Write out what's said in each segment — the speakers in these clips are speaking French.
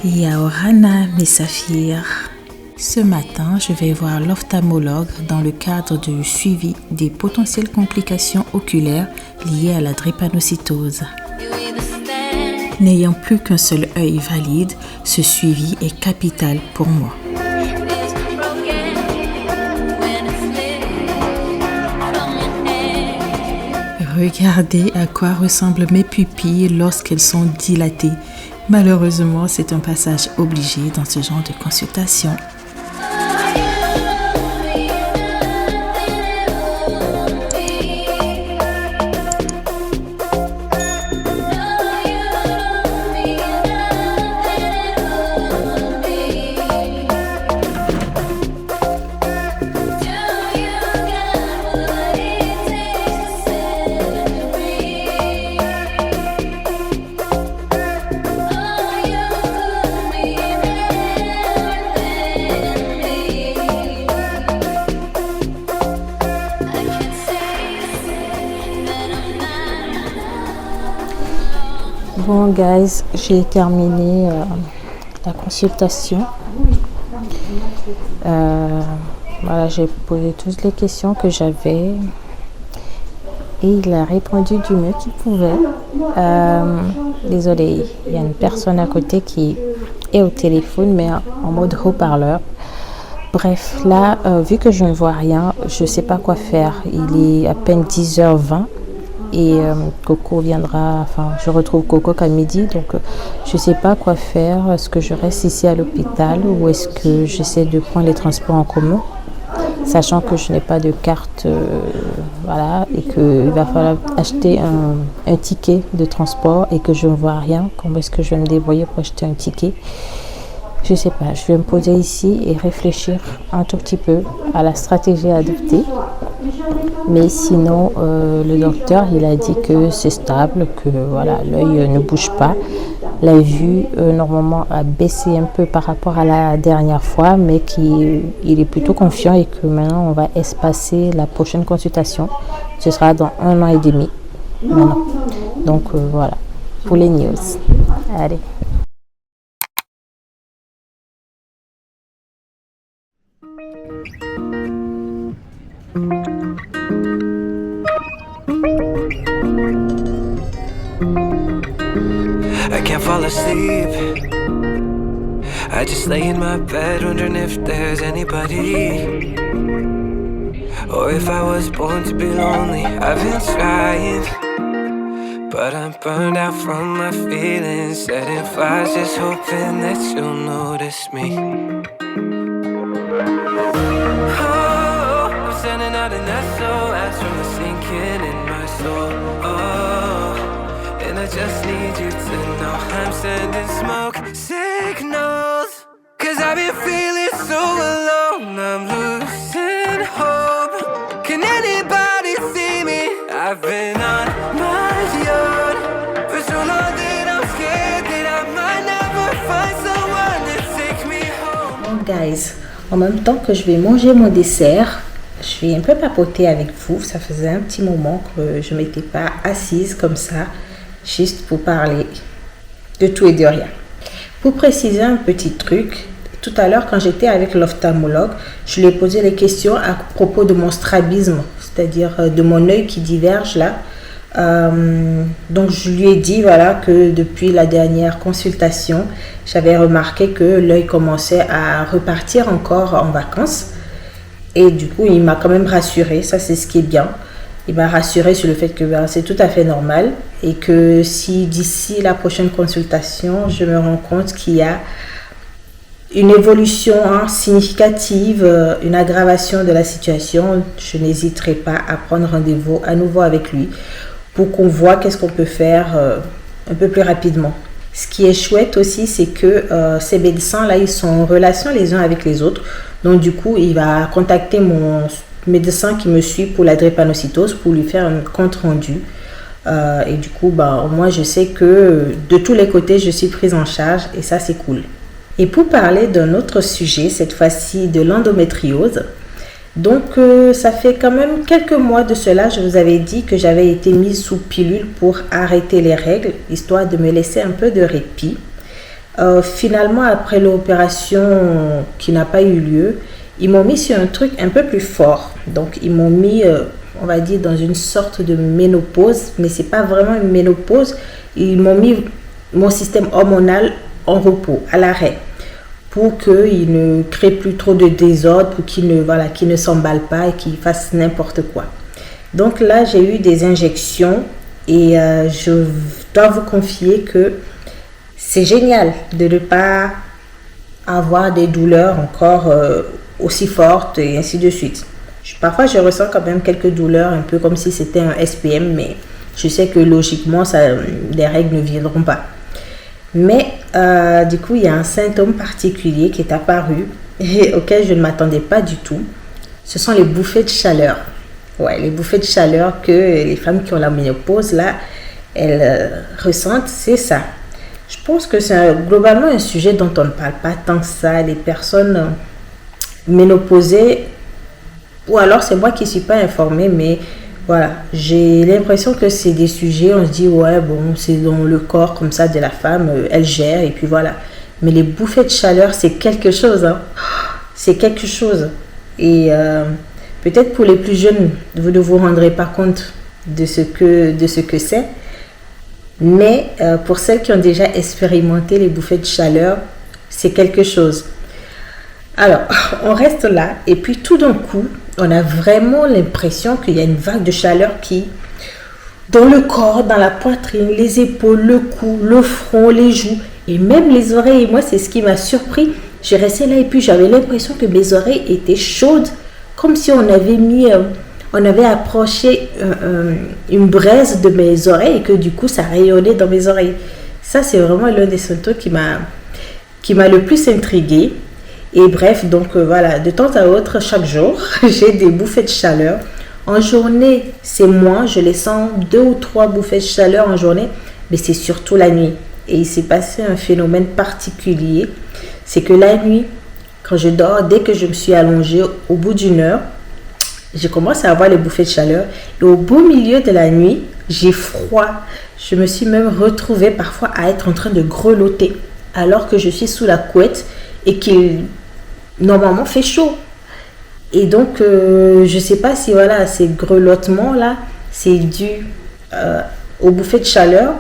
Yaorana Messafir. Ce matin, je vais voir l'ophtalmologue dans le cadre du suivi des potentielles complications oculaires liées à la drépanocytose. N'ayant plus qu'un seul œil valide, ce suivi est capital pour moi. Regardez à quoi ressemblent mes pupilles lorsqu'elles sont dilatées. Malheureusement, c'est un passage obligé dans ce genre de consultation. Bon guys, j'ai terminé la consultation. Voilà, j'ai posé toutes les questions que j'avais et il a répondu du mieux qu'il pouvait. Désolé, il y a une personne à côté qui est au téléphone mais en mode haut-parleur. Bref, là, vu que je ne vois rien, je ne sais pas quoi faire. Il est à peine 10h20. Et Coco viendra, enfin je retrouve Coco qu'à midi, donc je ne sais pas quoi faire. Est-ce que je reste ici à l'hôpital ou est-ce que j'essaie de prendre les transports en commun, sachant que je n'ai pas de carte, voilà, et qu'il va falloir acheter un ticket de transport et que je ne vois rien. Comment est-ce que je vais me débrouiller pour acheter un ticket? Je ne sais pas, je vais me poser ici et réfléchir un tout petit peu à la stratégie à adopter. Mais sinon, le docteur, il a dit que c'est stable, que voilà, l'œil ne bouge pas. La vue, normalement, a baissé un peu par rapport à la dernière fois, mais qu'il est plutôt confiant et que maintenant, on va espacer la prochaine consultation. Ce sera dans 1 an et demi. Maintenant. Donc, voilà, pour les news. Allez. I can't fall asleep. I just lay in my bed wondering if there's anybody, or if I was born to be lonely. I've been trying, but I'm burned out from my feelings. Setting fires, just hoping that you'll notice me. Oh, I'm sending out an SOS from the sinking in my soul. Oh, and I just need you to know I'm sending smoke signals, 'cause I've been feeling so alone. I'm losing hope. Can anybody see me? I've been on my own for so long that I'm scared that I might never find someone to take me home. Bon guys, en même temps que je vais manger mon dessert, je vais un peu papoter avec vous. Ça faisait un petit moment que je ne m'étais pas assise comme ça, juste pour parler de tout et de rien. Pour préciser un petit truc, tout à l'heure quand j'étais avec l'ophtalmologue, je lui ai posé les questions à propos de mon strabisme, c'est-à-dire de mon œil qui diverge là. Donc je lui ai dit voilà que depuis la dernière consultation, j'avais remarqué que l'œil commençait à repartir encore en vacances. Et du coup, il m'a quand même rassuré, ça c'est ce qui est bien. Il m'a rassuré sur le fait que c'est tout à fait normal et que si d'ici la prochaine consultation, je me rends compte qu'il y a une évolution significative, une aggravation de la situation, je n'hésiterai pas à prendre rendez-vous à nouveau avec lui pour qu'on voit qu'est-ce qu'on peut faire un peu plus rapidement. Ce qui est chouette aussi, c'est que ces médecins-là, ils sont en relation les uns avec les autres. Donc du coup, il va contacter mon médecin qui me suit pour la drépanocytose pour lui faire un compte rendu. Et du coup, au moins, je sais que de tous les côtés, je suis prise en charge et ça, c'est cool. Et pour parler d'un autre sujet, cette fois-ci de l'endométriose. Donc, ça fait quand même quelques mois de cela, je vous avais dit que j'avais été mise sous pilule pour arrêter les règles, histoire de me laisser un peu de répit. Finalement, après l'opération qui n'a pas eu lieu, ils m'ont mis sur un truc un peu plus fort. Donc, ils m'ont mis, on va dire, dans une sorte de ménopause, mais c'est pas vraiment une ménopause. Ils m'ont mis mon système hormonal en repos, à l'arrêt, pour qu'il ne crée plus trop de désordre, pour qu'il ne s'emballe pas et qu'il fasse n'importe quoi. Donc là, j'ai eu des injections et je dois vous confier que c'est génial de ne pas avoir des douleurs encore aussi fortes et ainsi de suite. Parfois, je ressens quand même quelques douleurs, un peu comme si c'était un SPM, mais je sais que logiquement, les règles ne viendront pas. Mais du coup, il y a un symptôme particulier qui est apparu et auquel je ne m'attendais pas du tout. Ce sont les bouffées de chaleur. Ouais, les bouffées de chaleur que les femmes qui ont la ménopause, là, elles ressentent, c'est ça. Je pense que c'est globalement un sujet dont on ne parle pas tant que ça. Les personnes ménopausées, ou alors c'est moi qui ne suis pas informée, mais voilà, j'ai l'impression que c'est des sujets, on se dit, ouais, bon, c'est dans le corps comme ça de la femme, elle gère, et puis voilà. Mais les bouffées de chaleur, c'est quelque chose, hein. C'est quelque chose. Et peut-être pour les plus jeunes, vous ne vous rendrez pas compte de ce que c'est. Mais pour celles qui ont déjà expérimenté les bouffées de chaleur, c'est quelque chose. Alors, on reste là et puis tout d'un coup, on a vraiment l'impression qu'il y a une vague de chaleur qui, dans le corps, dans la poitrine, les épaules, le cou, le front, les joues et même les oreilles. Et moi, c'est ce qui m'a surpris. J'ai resté là et puis j'avais l'impression que mes oreilles étaient chaudes, comme si on avait approché une braise de mes oreilles et que du coup, ça rayonnait dans mes oreilles. Ça, c'est vraiment l'un des symptômes qui m'a le plus intriguée. Et bref, donc voilà, de temps à autre, chaque jour, j'ai des bouffées de chaleur. En journée, c'est moins, je les sens 2 ou 3 bouffées de chaleur en journée, mais c'est surtout la nuit. Et il s'est passé un phénomène particulier, c'est que la nuit, quand je dors, dès que je me suis allongée, au bout d'une heure, j'ai commencé à avoir les bouffées de chaleur. Et au beau milieu de la nuit, j'ai froid. Je me suis même retrouvée parfois à être en train de grelotter, alors que je suis sous la couette et qu'il normalement fait chaud. Et donc je ne sais pas si voilà, ces grelottements là, c'est dû aux bouffées de chaleur.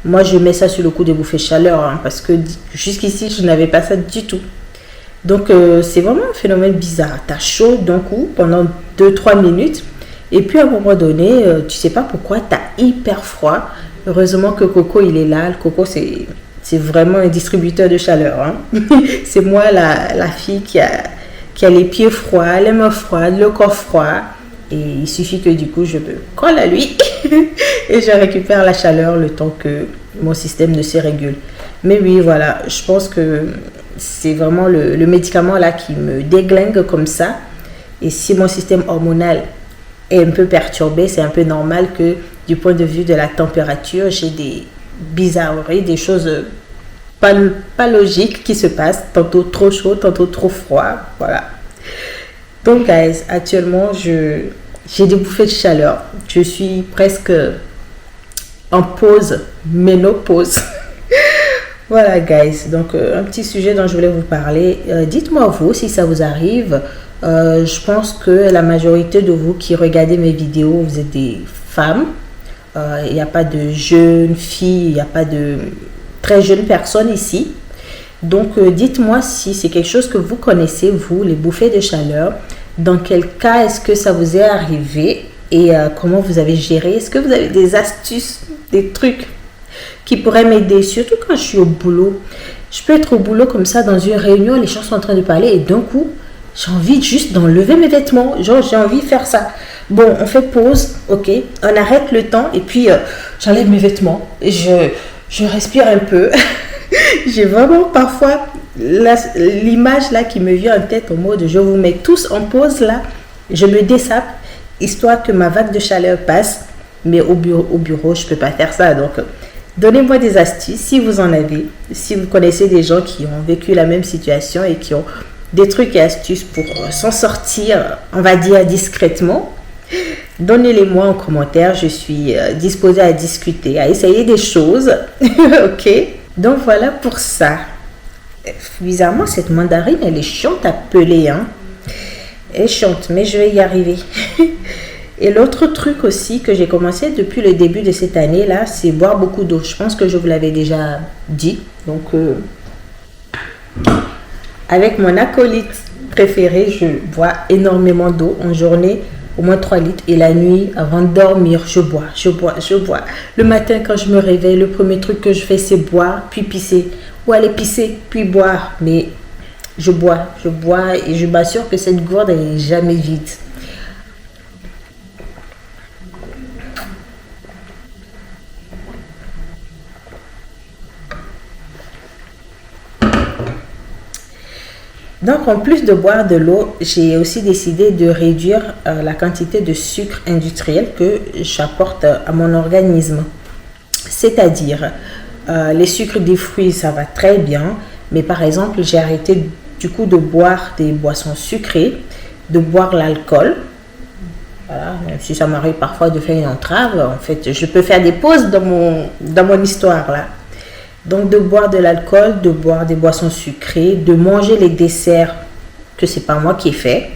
Moi je mets ça sur le coup des bouffées de chaleur, hein, parce que jusqu'ici je n'avais pas ça du tout. Donc c'est vraiment un phénomène bizarre. Tu as chaud d'un coup pendant 2-3 minutes et puis à un moment donné, tu sais pas pourquoi, tu as hyper froid. Heureusement que Coco il est là. Le Coco c'est vraiment un distributeur de chaleur, hein. C'est moi la fille qui a les pieds froids, les mains froides, le corps froid. Et il suffit que du coup je me colle à lui et je récupère la chaleur le temps que mon système ne se régule. Mais oui, voilà, je pense que c'est vraiment le médicament là qui me déglingue comme ça. Et si mon système hormonal est un peu perturbé, c'est un peu normal que du point de vue de la température, j'ai des bizarreries, des choses pas logiques qui se passent, tantôt trop chaud, tantôt trop froid, voilà. Donc guys, actuellement j'ai des bouffées de chaleur, je suis presque en pause, ménopause. Voilà guys, donc un petit sujet dont je voulais vous parler. Dites-moi vous si ça vous arrive. Je pense que la majorité de vous qui regardez mes vidéos, vous êtes des femmes. Il n'y a pas de jeunes filles, il n'y a pas de très jeunes personnes ici. Donc dites-moi si c'est quelque chose que vous connaissez, vous, les bouffées de chaleur. Dans quel cas est-ce que ça vous est arrivé et comment vous avez géré? Est-ce que vous avez des astuces, des trucs qui pourraient m'aider, surtout quand je suis au boulot? Je peux être au boulot comme ça, dans une réunion, les gens sont en train de parler et d'un coup, j'ai envie juste d'enlever mes vêtements. Genre, j'ai envie de faire ça. Bon, on fait pause, ok, on arrête le temps et puis j'enlève mes vêtements. Et je respire un peu. J'ai vraiment parfois l'image là qui me vient en tête en mode je vous mets tous en pause là, je me dessape histoire que ma vague de chaleur passe. Mais au bureau, je ne peux pas faire ça. Donc, donnez-moi des astuces si vous en avez. Si vous connaissez des gens qui ont vécu la même situation et qui ont des trucs et astuces pour s'en sortir, on va dire discrètement, donnez-les-moi en commentaire. Je suis disposée à discuter, à essayer des choses. Ok. Donc voilà pour ça. Bizarrement, cette mandarine, elle est chiante à peler, hein. Elle est chiante, mais je vais y arriver. Et l'autre truc aussi que j'ai commencé depuis le début de cette année là, c'est boire beaucoup d'eau. Je pense que je vous l'avais déjà dit. Donc avec mon acolyte préféré, je bois énormément d'eau en journée, au moins 3 litres. Et la nuit, avant de dormir, je bois. Le matin, quand je me réveille, le premier truc que je fais, c'est boire, puis pisser. Ou aller pisser, puis boire. Mais je bois et je m'assure que cette gourde, elle n'est jamais vide. Donc, en plus de boire de l'eau, j'ai aussi décidé de réduire la quantité de sucre industriel que j'apporte à mon organisme. C'est-à-dire, les sucres des fruits, ça va très bien. Mais par exemple, j'ai arrêté du coup de boire des boissons sucrées, de boire l'alcool. Voilà, même si ça m'arrive parfois de faire une entrave, en fait, je peux faire des pauses dans mon histoire là. Donc de boire de l'alcool, de boire des boissons sucrées, de manger les desserts que c'est pas moi qui ai fait.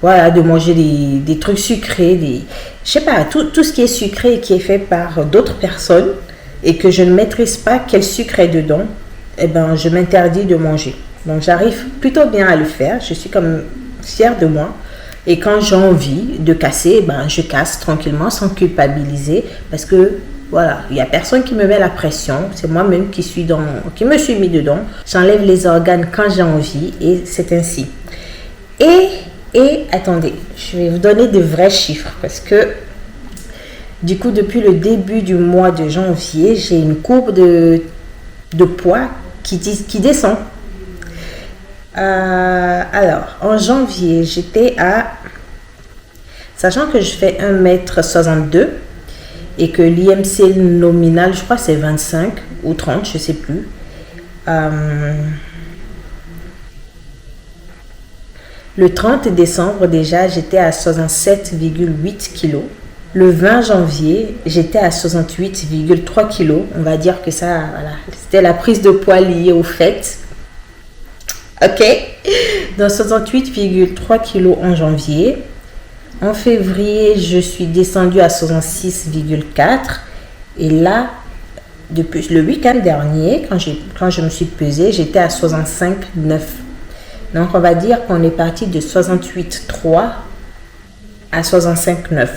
Voilà, de manger des trucs sucrés, je sais pas, tout ce qui est sucré et qui est fait par d'autres personnes et que je ne maîtrise pas quel sucre est dedans, eh ben je m'interdis de manger. Donc j'arrive plutôt bien à le faire, je suis comme fière de moi. Et quand j'ai envie de casser, ben je casse tranquillement sans culpabiliser parce que voilà, il n'y a personne qui me met la pression, c'est moi-même qui me suis mis dedans. J'enlève les organes quand j'ai envie et c'est ainsi. Et attendez, je vais vous donner de vrais chiffres parce que du coup, depuis le début du mois de janvier, j'ai une courbe de poids qui descend. Alors, en janvier, j'étais à... Sachant que je fais 1m62 et que l'IMC nominal, je crois, c'est 25 ou 30, je ne sais plus. Le 30 décembre, déjà, j'étais à 67,8 kg. Le 20 janvier, j'étais à 68,3 kg. On va dire que ça, voilà, c'était la prise de poids liée aux fêtes. Ok, dans 68,3 kg en janvier. En février, je suis descendue à 66,4. Et là, depuis le week-end dernier, quand je me suis pesée, j'étais à 65,9. Donc, on va dire qu'on est parti de 68,3 à 65,9.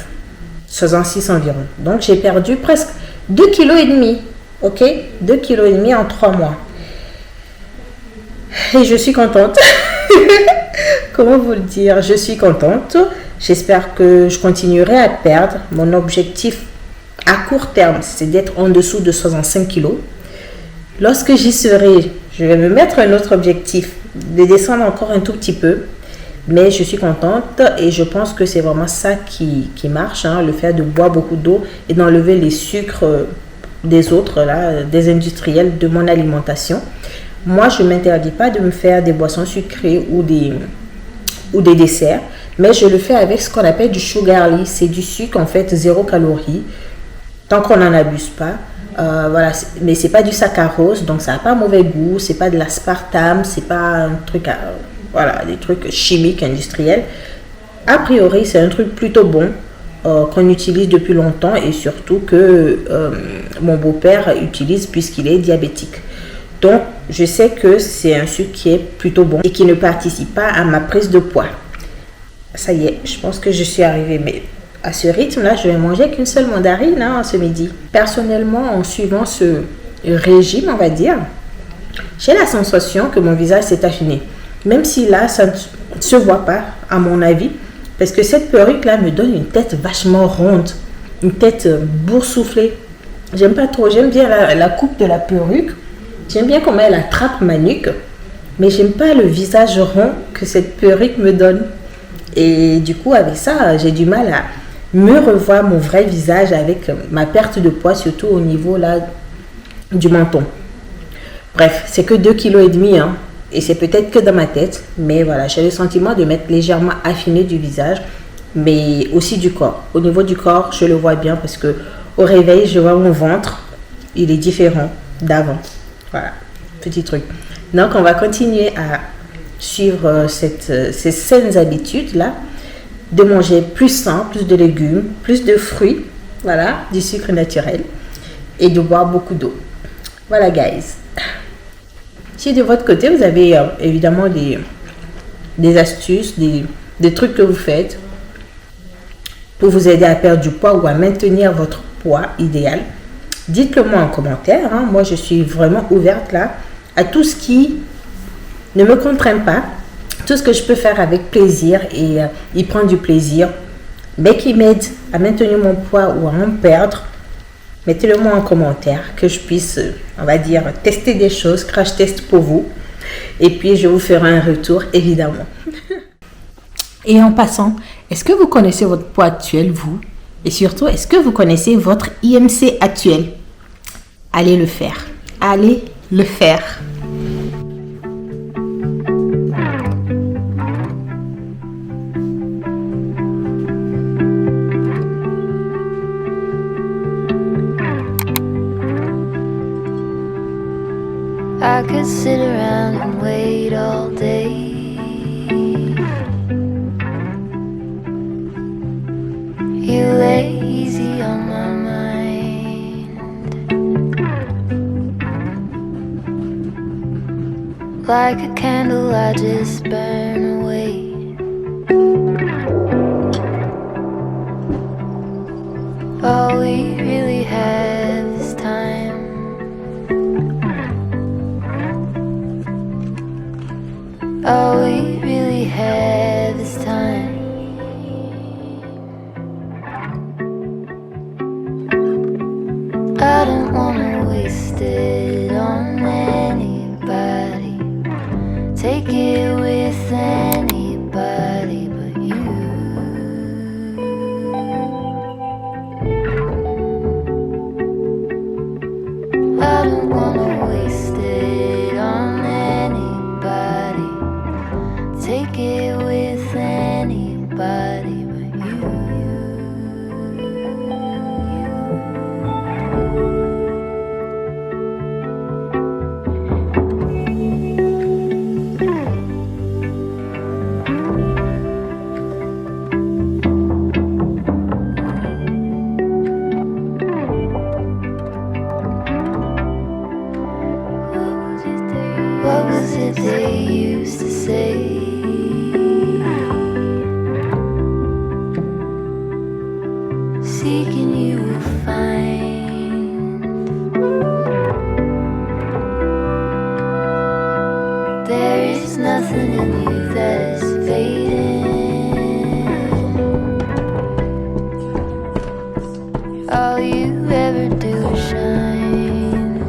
66 environ. Donc, j'ai perdu presque 2,5 kg. Ok, 2,5 kg en 3 mois. Et je suis contente. Comment vous le dire? Je suis contente. J'espère que je continuerai à perdre. Mon objectif à court terme, c'est d'être en dessous de 65 kg. Lorsque j'y serai, je vais me mettre un autre objectif, de descendre encore un tout petit peu. Mais je suis contente et je pense que c'est vraiment ça qui marche, hein, le fait de boire beaucoup d'eau et d'enlever les sucres des autres, là, des industriels de mon alimentation. Moi, je ne m'interdis pas de me faire des boissons sucrées ou des desserts, mais je le fais avec ce qu'on appelle du sugarly. C'est du sucre, en fait, 0 calories, tant qu'on n'en abuse pas. Voilà, mais c'est pas du saccharose, donc ça n'a pas mauvais goût, c'est pas de l'aspartame, c'est pas un truc, voilà, des trucs chimiques, industriels. A priori, c'est un truc plutôt bon qu'on utilise depuis longtemps et surtout que mon beau-père utilise puisqu'il est diabétique. Donc, je sais que c'est un sucre qui est plutôt bon et qui ne participe pas à ma prise de poids. Ça y est, je pense que je suis arrivée. Mais à ce rythme-là, je vais manger qu'une seule mandarine ce midi. Personnellement, en suivant ce régime, on va dire, j'ai la sensation que mon visage s'est affiné. Même si là, ça ne se voit pas, à mon avis, parce que cette perruque-là me donne une tête vachement ronde, une tête boursouflée. J'aime pas trop, j'aime bien la coupe de la perruque. J'aime bien comment elle attrape ma nuque, mais j'aime pas le visage rond que cette perruque me donne. Et du coup, avec ça, j'ai du mal à me revoir mon vrai visage avec ma perte de poids, surtout au niveau là du menton. Bref, c'est que 2,5 kg, hein, et c'est peut-être que dans ma tête, mais voilà, j'ai le sentiment de m'être légèrement affiné du visage, mais aussi du corps. Au niveau du corps, je le vois bien parce que au réveil, je vois mon ventre. il est différent d'avant. Voilà, petit truc. Donc, on va continuer à suivre ces saines habitudes-là, de manger plus sain, plus de légumes, plus de fruits, voilà, du sucre naturel et de boire beaucoup d'eau. Voilà, guys. Si de votre côté, vous avez évidemment des astuces, des trucs que vous faites pour vous aider à perdre du poids ou à maintenir votre poids idéal, dites-le moi en commentaire. Moi, je suis vraiment ouverte là à tout ce qui ne me contraint pas, tout ce que je peux faire avec plaisir et y prendre du plaisir, mais qui m'aide à maintenir mon poids ou à en perdre. Mettez-le moi en commentaire, que je puisse, on va dire, tester des choses, crash test pour vous. Et puis, je vous ferai un retour, évidemment. Et en passant, est-ce que vous connaissez votre poids actuel, vous? Et surtout, est-ce que vous connaissez votre IMC actuel? Allez le faire. Allez le faire. I could sit around and wait all day. You lay easy on my mind, like a candle I just burn away. All we really have is time. All we really have is time. I don't wanna waste it on anybody. Take it with anybody but you. I don't wanna waste it on anybody. Take it with anybody but you. What was it they used to say? Seeking you will find. There is nothing in you that is fading. All you ever do is shine.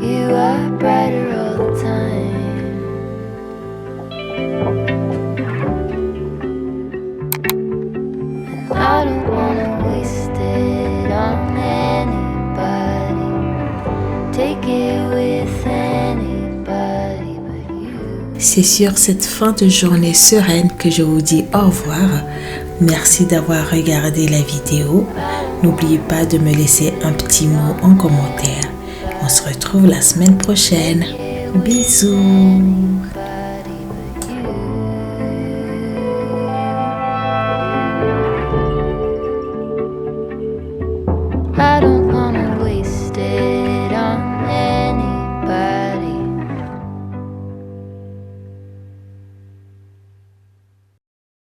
You are brighter all the time. I don't wanna waste it on anybody. Take it with anybody but you. C'est sur cette fin de journée sereine que je vous dis au revoir. Merci d'avoir regardé la vidéo. N'oubliez pas de me laisser un petit mot en commentaire. On se retrouve la semaine prochaine. Bisous.